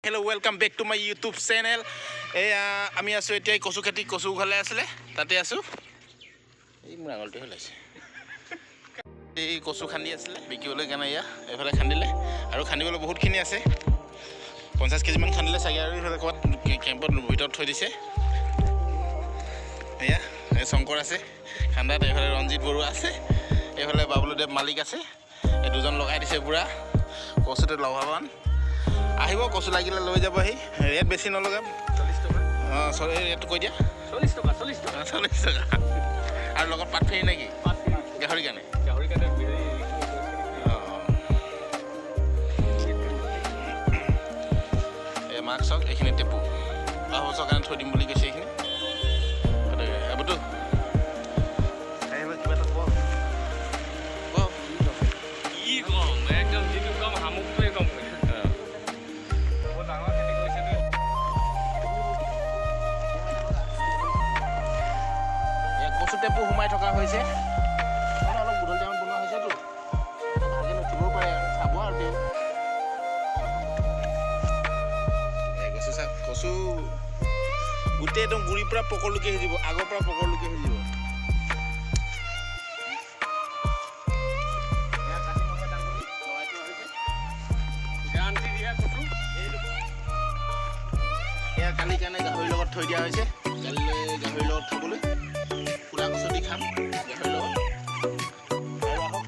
Hello, welcome back to my YouTube channel. আমি আছো এতিয়া কচু খেতি কচু ঘলে আসলে তাতে আছো এই মোৰ আঙুলটো হলাইছে এই কচু খান্দি আসলে বিকিবলৈ কেনে ইয়া এফালে খান্দিলে আৰু খান্দিবলৈ বহুতখিনি আছে 50 কেজি মান খান্দিলে চাগে আৰু এফালে ক'ত কেম্পত ভিতৰত থৈ দিছে এয়া এই শংকৰ আছে খান্দাত এফালে ৰঞ্জিত বৰুৱা আছে এফালে বাবুলদেৱ মালিক আছে এই দুজন লগাই দিছে পুৰা কচুতে লাভৱান আহিব কচু লাগিলে লৈ যাবহি ৰেট বেছি নলগাম 40 টকা ৰেট কৈ দিয়া 40 টকা আৰু লগত পাত ফেৰি নেকি গাহৰি কাৰণে এই মাক চাওক এইখিনি টেপু বাহুচৰ কাৰণে থৈ দিম বুলি কৈছে এইখিনি এবুটো টেপু সোমাই থকা হৈছে অলপ গধূলি টাইমত বনোৱা হৈছেতো ভালকৈ নুঠিবও পাৰে চাব আৰু তেওঁ কচু চাক কচু গোটেই একদম গুৰিৰ পৰা পকৰলৈকে সিজিব আগৰ পৰা পকৰলৈকে সিজিব এয়া কালি কাৰণে গাহৰিৰ লগত থৈ দিয়া হৈছে কালিলৈ গাহৰিৰ লগত থ'বলৈ কচু দি খাম গাহৰিৰ লগত আৰু আহক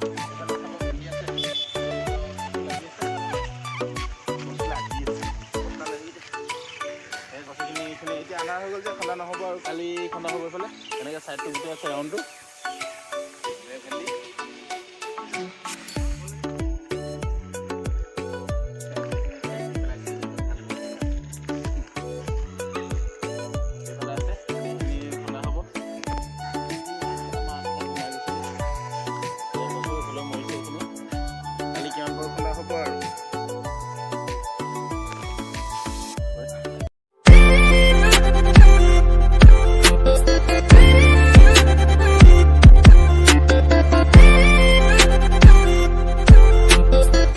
কচুখিনি এতিয়া আন্ধাৰ হৈ গ'ল যে খন্দা নহ'ব আৰু কালি খন্দা হ'ব এইফালে এনেকৈ ছাইডটো গোটেই আছে ৰাউণ্ডটো